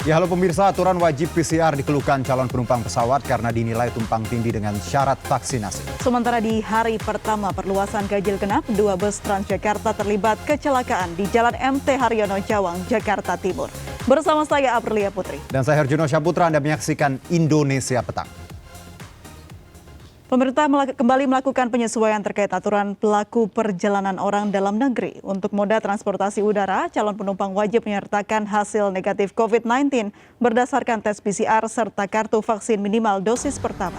Ya, halo pemirsa, aturan wajib PCR dikeluhkan calon penumpang pesawat karena dinilai tumpang tindih dengan syarat vaksinasi. Sementara di hari pertama perluasan ganjil genap, 2 bus Transjakarta terlibat kecelakaan di Jalan MT Haryono Cawang, Jakarta Timur. Bersama saya Aprilia Putri. Dan saya Herjuno Syaputra, Anda menyaksikan Indonesia Petang. Pemerintah kembali melakukan penyesuaian terkait aturan pelaku perjalanan orang dalam negeri. Untuk moda transportasi udara, calon penumpang wajib menyertakan hasil negatif COVID-19 berdasarkan tes PCR serta kartu vaksin minimal dosis pertama.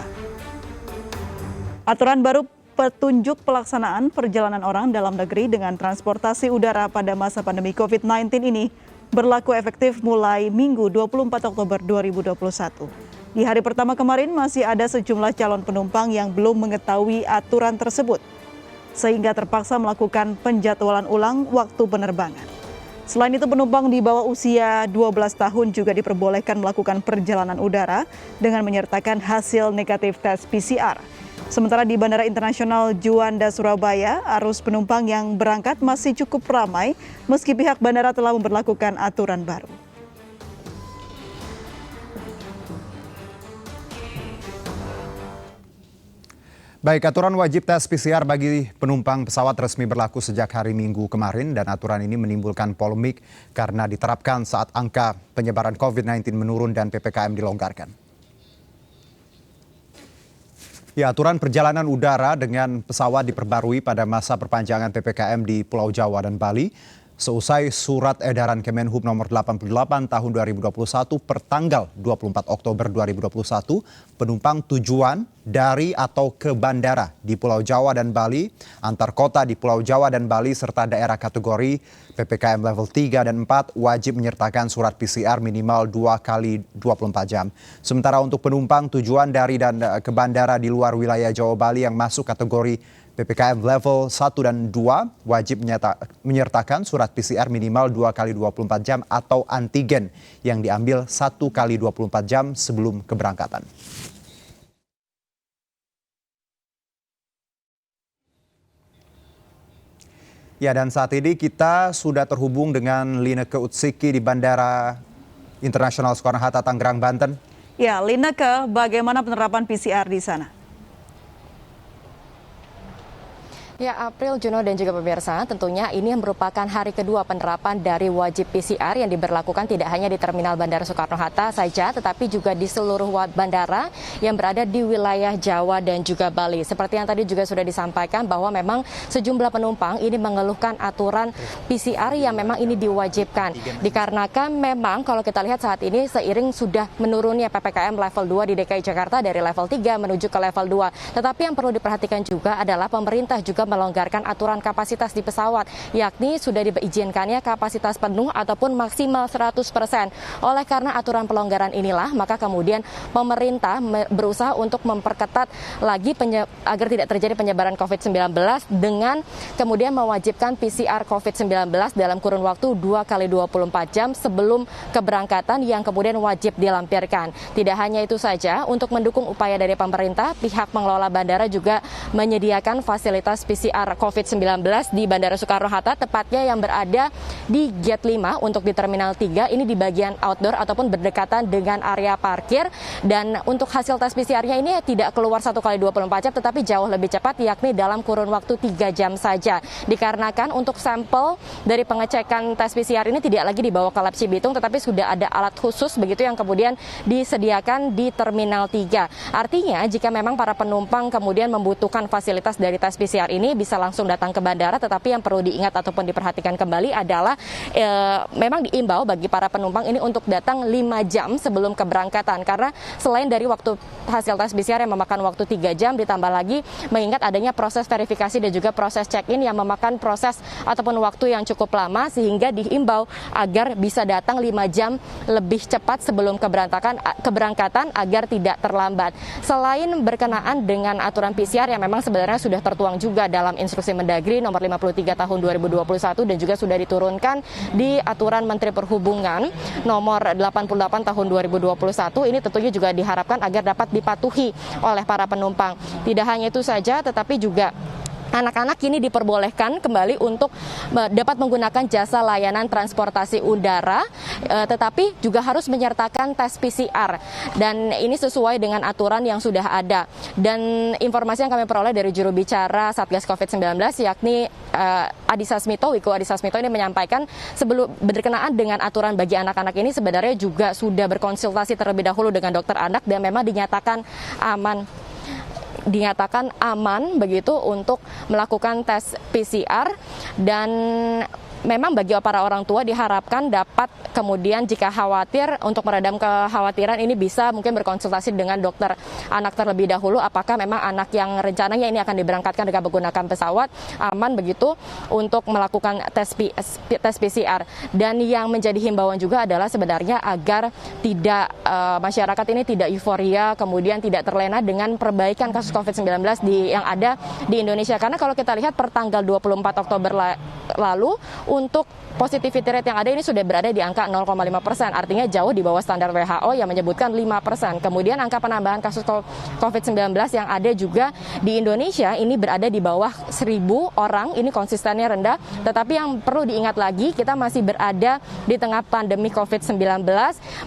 Aturan baru petunjuk pelaksanaan perjalanan orang dalam negeri dengan transportasi udara pada masa pandemi COVID-19 ini berlaku efektif mulai Minggu 24 Oktober 2021. Di hari pertama kemarin masih ada sejumlah calon penumpang yang belum mengetahui aturan tersebut, sehingga terpaksa melakukan penjadwalan ulang waktu penerbangan. Selain itu, penumpang di bawah usia 12 tahun juga diperbolehkan melakukan perjalanan udara dengan menyertakan hasil negatif tes PCR. Sementara di Bandara Internasional Juanda, Surabaya, arus penumpang yang berangkat masih cukup ramai meski pihak bandara telah memberlakukan aturan baru. Baik, aturan wajib tes PCR bagi penumpang pesawat resmi berlaku sejak hari Minggu kemarin dan aturan ini menimbulkan polemik karena diterapkan saat angka penyebaran COVID-19 menurun dan PPKM dilonggarkan. Ya, aturan perjalanan udara dengan pesawat diperbarui pada masa perpanjangan PPKM di Pulau Jawa dan Bali. Seusai surat edaran Kemenhub nomor 88 tahun 2021 per tanggal 24 Oktober 2021, penumpang tujuan dari atau ke bandara di Pulau Jawa dan Bali, antar kota di Pulau Jawa dan Bali serta daerah kategori PPKM level 3 dan 4 wajib menyertakan surat PCR minimal 2 kali 24 jam. Sementara untuk penumpang tujuan dari dan ke bandara di luar wilayah Jawa Bali yang masuk kategori PPKM level 1 dan 2 wajib menyertakan surat PCR minimal 2 kali 24 jam atau antigen yang diambil 1 kali 24 jam sebelum keberangkatan. Ya, dan saat ini kita sudah terhubung dengan Lineke Utsiki di Bandara Internasional Soekarno-Hatta, Tangerang, Banten. Ya, Lineke, bagaimana penerapan PCR di sana? Ya, April, Juno, dan juga pemirsa, tentunya ini merupakan hari kedua penerapan dari wajib PCR yang diberlakukan tidak hanya di Terminal Bandara Soekarno-Hatta saja, tetapi juga di seluruh bandara yang berada di wilayah Jawa dan juga Bali. Seperti yang tadi juga sudah disampaikan bahwa memang sejumlah penumpang ini mengeluhkan aturan PCR yang memang ini diwajibkan. Dikarenakan memang kalau kita lihat saat ini seiring sudah menurunnya PPKM level 2 di DKI Jakarta dari level 3 menuju ke level 2. Tetapi yang perlu diperhatikan juga adalah pemerintah juga melonggarkan aturan kapasitas di pesawat, yakni sudah diizinkannya kapasitas penuh ataupun maksimal 100%. Oleh karena aturan pelonggaran inilah, maka kemudian pemerintah berusaha untuk memperketat lagi agar tidak terjadi penyebaran COVID-19 dengan kemudian mewajibkan PCR COVID-19 dalam kurun waktu 2 kali 24 jam sebelum keberangkatan yang kemudian wajib dilampirkan. Tidak hanya itu saja, untuk mendukung upaya dari pemerintah, pihak pengelola bandara juga menyediakan fasilitas PCR COVID-19 di Bandara Soekarno-Hatta, tepatnya yang berada di Gate 5 untuk di Terminal 3, ini di bagian outdoor ataupun berdekatan dengan area parkir. Dan untuk hasil tes PCR-nya ini tidak keluar 1 kali 24 jam, tetapi jauh lebih cepat, yakni dalam kurun waktu 3 jam saja. Dikarenakan untuk sampel dari pengecekan tes PCR ini tidak lagi dibawa ke Lab Cibitung, tetapi sudah ada alat khusus begitu yang kemudian disediakan di Terminal 3. Artinya jika memang para penumpang kemudian membutuhkan fasilitas dari tes PCR ini bisa langsung datang ke bandara, tetapi yang perlu diingat ataupun diperhatikan kembali adalah memang diimbau bagi para penumpang ini untuk datang 5 jam sebelum keberangkatan, karena selain dari waktu hasil tes PCR yang memakan waktu 3 jam, ditambah lagi mengingat adanya proses verifikasi dan juga proses check-in yang memakan proses ataupun waktu yang cukup lama, sehingga diimbau agar bisa datang 5 jam lebih cepat sebelum keberangkatan agar tidak terlambat. Selain berkenaan dengan aturan PCR yang memang sebenarnya sudah tertuang juga dalam Instruksi Mendagri nomor 53 tahun 2021 dan juga sudah diturunkan di Aturan Menteri Perhubungan nomor 88 tahun 2021, ini tentunya juga diharapkan agar dapat dipatuhi oleh para penumpang. Tidak hanya itu saja, tetapi juga anak-anak kini diperbolehkan kembali untuk dapat menggunakan jasa layanan transportasi udara, tetapi juga harus menyertakan tes PCR. Dan ini sesuai dengan aturan yang sudah ada. Dan informasi yang kami peroleh dari juru bicara Satgas COVID-19, yakni Wiku Adhisa Smito ini menyampaikan sebelum berkenaan dengan aturan bagi anak-anak ini sebenarnya juga sudah berkonsultasi terlebih dahulu dengan dokter anak dan memang dinyatakan aman begitu untuk melakukan tes PCR. Dan memang bagi para orang tua diharapkan dapat kemudian jika khawatir, untuk meredam kekhawatiran ini bisa mungkin berkonsultasi dengan dokter anak terlebih dahulu apakah memang anak yang rencananya ini akan diberangkatkan dengan menggunakan pesawat aman begitu untuk melakukan tes PCR. Dan yang menjadi himbauan juga adalah sebenarnya agar tidak masyarakat ini tidak euforia kemudian tidak terlena dengan perbaikan kasus COVID-19 yang ada di Indonesia, karena kalau kita lihat per tanggal 24 Oktober lalu untuk positivity rate yang ada ini sudah berada di angka 0,5%, artinya jauh di bawah standar WHO yang menyebutkan 5%. Kemudian angka penambahan kasus COVID-19 yang ada juga di Indonesia ini berada di bawah 1.000 orang, ini konsistennya rendah. Tetapi yang perlu diingat lagi, kita masih berada di tengah pandemi COVID-19,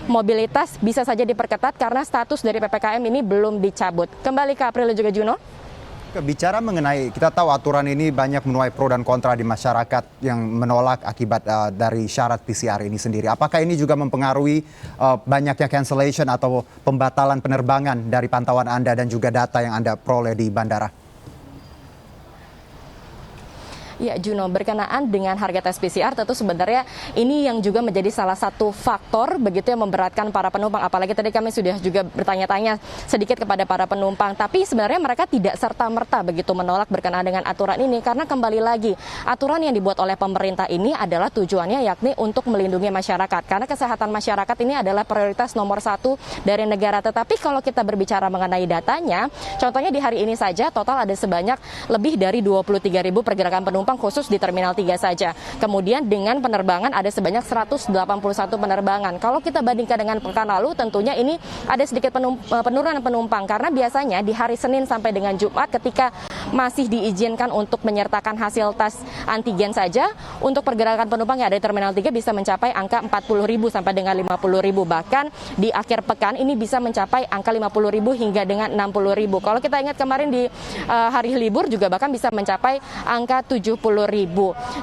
mobilitas bisa saja diperketat karena status dari PPKM ini belum dicabut. Kembali ke April dan juga Juno. Bicara mengenai, kita tahu aturan ini banyak menuai pro dan kontra di masyarakat yang menolak akibat dari syarat PCR ini sendiri. Apakah ini juga mempengaruhi banyaknya cancellation atau pembatalan penerbangan dari pantauan Anda dan juga data yang Anda peroleh di bandara? Ya Juno, berkenaan dengan harga tes PCR tentu sebenarnya ini yang juga menjadi salah satu faktor begitu yang memberatkan para penumpang. Apalagi tadi kami sudah juga bertanya-tanya sedikit kepada para penumpang. Tapi sebenarnya mereka tidak serta-merta begitu menolak berkenaan dengan aturan ini. Karena kembali lagi, aturan yang dibuat oleh pemerintah ini adalah tujuannya yakni untuk melindungi masyarakat. Karena kesehatan masyarakat ini adalah prioritas nomor 1 dari negara. Tetapi kalau kita berbicara mengenai datanya, contohnya di hari ini saja total ada sebanyak lebih dari 23.000 pergerakan penumpang khusus di Terminal 3 saja. Kemudian dengan penerbangan ada sebanyak 181 penerbangan. Kalau kita bandingkan dengan pekan lalu tentunya ini ada sedikit penurunan penumpang karena biasanya di hari Senin sampai dengan Jumat ketika masih diizinkan untuk menyertakan hasil tes antigen saja, untuk pergerakan penumpang yang ada di Terminal 3 bisa mencapai angka 40.000 sampai dengan 50.000. Bahkan di akhir pekan ini bisa mencapai angka 50.000 hingga dengan 60.000. Kalau kita ingat kemarin di hari libur juga bahkan bisa mencapai angka 70.000.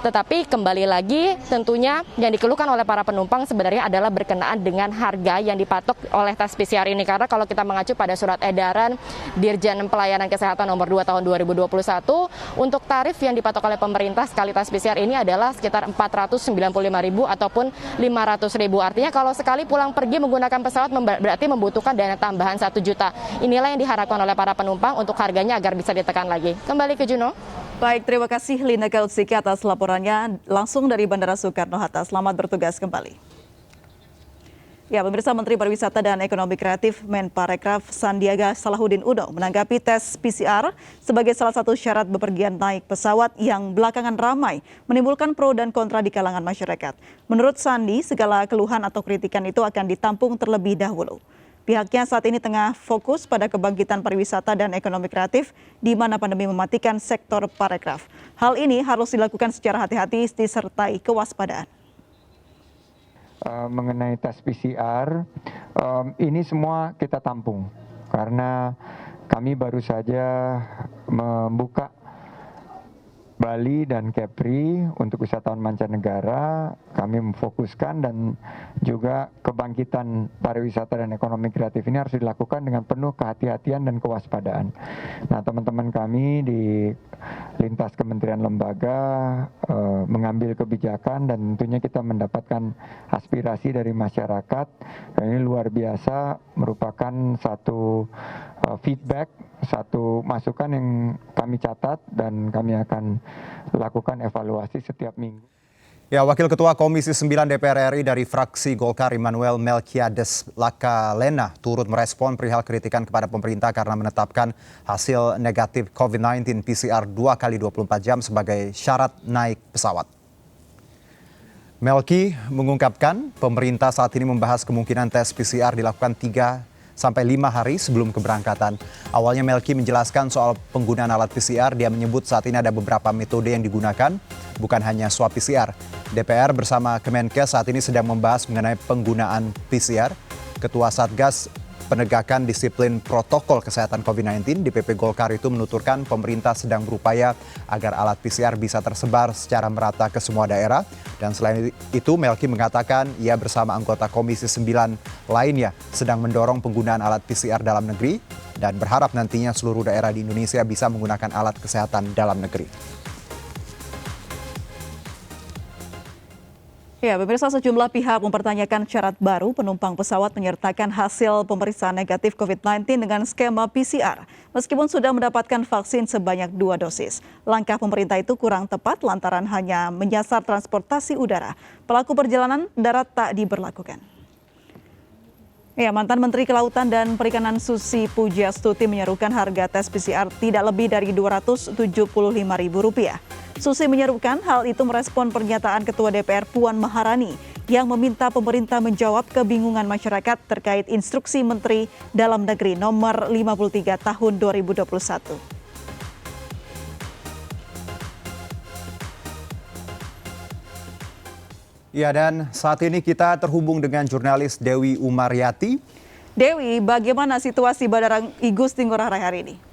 Tetapi kembali lagi tentunya yang dikeluhkan oleh para penumpang sebenarnya adalah berkenaan dengan harga yang dipatok oleh tes PCR ini. Karena kalau kita mengacu pada surat edaran Dirjen Pelayanan Kesehatan nomor 2 tahun 2021, untuk tarif yang dipatok oleh pemerintah sekali tes PCR ini adalah sekitar 495.000 ataupun 500.000. Artinya kalau sekali pulang pergi menggunakan pesawat berarti membutuhkan dana tambahan 1 juta. Inilah yang diharapkan oleh para penumpang untuk harganya agar bisa ditekan lagi. Kembali ke Juno. Baik, terima kasih Lina Kautsiki atas laporannya langsung dari Bandara Soekarno-Hatta. Selamat bertugas kembali. Ya, pemirsa, Menteri Pariwisata dan Ekonomi Kreatif Menparekraf Sandiaga Salahuddin Uno menanggapi tes PCR sebagai salah satu syarat bepergian naik pesawat yang belakangan ramai menimbulkan pro dan kontra di kalangan masyarakat. Menurut Sandi, segala keluhan atau kritikan itu akan ditampung terlebih dahulu. Pihaknya saat ini tengah fokus pada kebangkitan pariwisata dan ekonomi kreatif di mana pandemi mematikan sektor parekraf. Hal ini harus dilakukan secara hati-hati disertai kewaspadaan. Mengenai tes PCR, ini semua kita tampung karena kami baru saja membuka Bali dan Kepri untuk wisatawan mancanegara. Kami memfokuskan dan juga kebangkitan pariwisata dan ekonomi kreatif ini harus dilakukan dengan penuh kehati-hatian dan kewaspadaan. Nah, teman-teman kami di lintas kementerian lembaga mengambil kebijakan dan tentunya kita mendapatkan aspirasi dari masyarakat. Dan ini luar biasa, merupakan satu feedback, satu masukan yang kami catat dan kami akan lakukan evaluasi setiap minggu. Ya, Wakil Ketua Komisi 9 DPR RI dari fraksi Golkar Immanuel Melkiades Lakalena turut merespon perihal kritikan kepada pemerintah karena menetapkan hasil negatif COVID-19 PCR 2 kali 24 jam sebagai syarat naik pesawat. Melki mengungkapkan pemerintah saat ini membahas kemungkinan tes PCR dilakukan 3 sampai 5 hari sebelum keberangkatan. Awalnya Melki menjelaskan soal penggunaan alat PCR. Dia menyebut saat ini ada beberapa metode yang digunakan, bukan hanya swab PCR. DPR bersama Kemenkes saat ini sedang membahas mengenai penggunaan PCR. Ketua Satgas Penegakan Disiplin Protokol Kesehatan COVID-19 DPP Golkar itu menuturkan pemerintah sedang berupaya agar alat PCR bisa tersebar secara merata ke semua daerah. Dan selain itu Melki mengatakan ia bersama anggota Komisi 9 lainnya sedang mendorong penggunaan alat PCR dalam negeri dan berharap nantinya seluruh daerah di Indonesia bisa menggunakan alat kesehatan dalam negeri. Ya, pemirsa, sejumlah pihak mempertanyakan syarat baru penumpang pesawat menyertakan hasil pemeriksaan negatif COVID-19 dengan skema PCR, meskipun sudah mendapatkan vaksin sebanyak 2 dosis. Langkah pemerintah itu kurang tepat lantaran hanya menyasar transportasi udara. Pelaku perjalanan darat tak diberlakukan. Ya, mantan Menteri Kelautan dan Perikanan Susi Pujiastuti menyerukan harga tes PCR tidak lebih dari Rp275.000. Susi menyerukan hal itu merespon pernyataan Ketua DPR Puan Maharani yang meminta pemerintah menjawab kebingungan masyarakat terkait instruksi Menteri Dalam Negeri nomor 53 tahun 2021. Ya, dan saat ini kita terhubung dengan jurnalis Dewi Umaryati. Dewi, bagaimana situasi Bandara Igusti Ngurah Rai hari ini?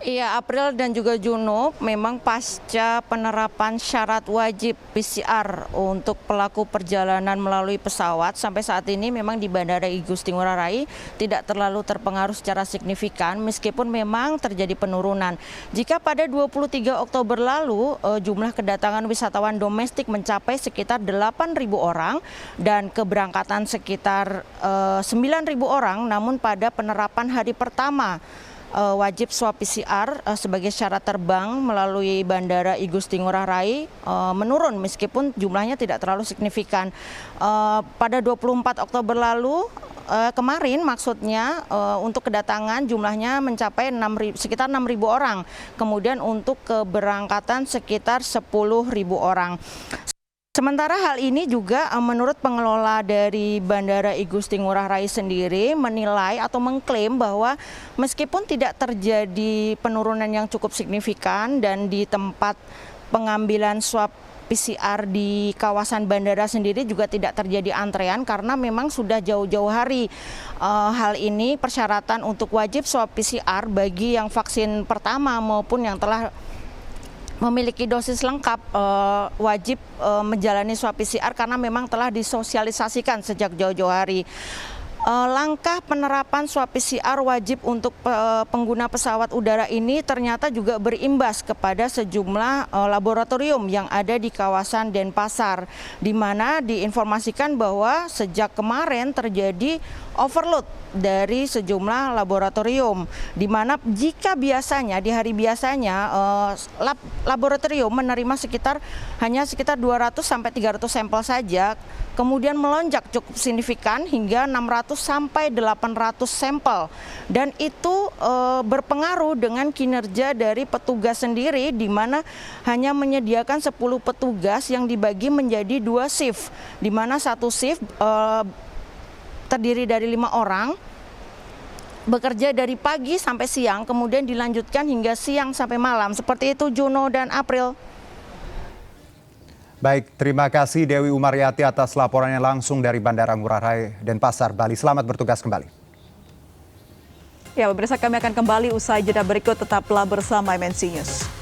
Iya, April dan juga Juno, memang pasca penerapan syarat wajib PCR untuk pelaku perjalanan melalui pesawat, sampai saat ini memang di Bandara Igusti Ngurah Rai tidak terlalu terpengaruh secara signifikan meskipun memang terjadi penurunan. Jika pada 23 Oktober lalu jumlah kedatangan wisatawan domestik mencapai sekitar 8.000 orang dan keberangkatan sekitar 9.000 orang, namun pada penerapan hari pertama wajib swab PCR sebagai syarat terbang melalui Bandara Igusti Ngurah Rai menurun meskipun jumlahnya tidak terlalu signifikan. Pada 24 Oktober lalu kemarin maksudnya untuk kedatangan jumlahnya mencapai sekitar 6.000 orang. Kemudian untuk keberangkatan sekitar 10.000 orang. Sementara hal ini juga menurut pengelola dari Bandara Igusti Ngurah Rai sendiri menilai atau mengklaim bahwa meskipun tidak terjadi penurunan yang cukup signifikan dan di tempat pengambilan swab PCR di kawasan bandara sendiri juga tidak terjadi antrean karena memang sudah jauh-jauh hari. Hal ini persyaratan untuk wajib swab PCR bagi yang vaksin pertama maupun yang telah memiliki dosis lengkap wajib menjalani swab PCR karena memang telah disosialisasikan sejak jauh-jauh hari. Langkah penerapan swab PCR wajib untuk pengguna pesawat udara ini ternyata juga berimbas kepada sejumlah laboratorium yang ada di kawasan Denpasar, di mana diinformasikan bahwa sejak kemarin terjadi overload dari sejumlah laboratorium, di mana jika biasanya di hari biasanya laboratorium menerima hanya sekitar 200 sampai 300 sampel saja, kemudian melonjak cukup signifikan hingga 600 sampai 800 sampel, dan itu berpengaruh dengan kinerja dari petugas sendiri, di mana hanya menyediakan 10 petugas yang dibagi menjadi 2 shift, di mana satu shift terdiri dari 5 orang, bekerja dari pagi sampai siang, kemudian dilanjutkan hingga siang sampai malam. Seperti itu, Juno dan April. Baik, terima kasih Dewi Umaryati atas laporannya langsung dari Bandara Ngurah Rai Denpasar, Bali. Selamat bertugas kembali. Ya, pemirsa, kami akan kembali usai jeda berikut, tetaplah bersama MNC News.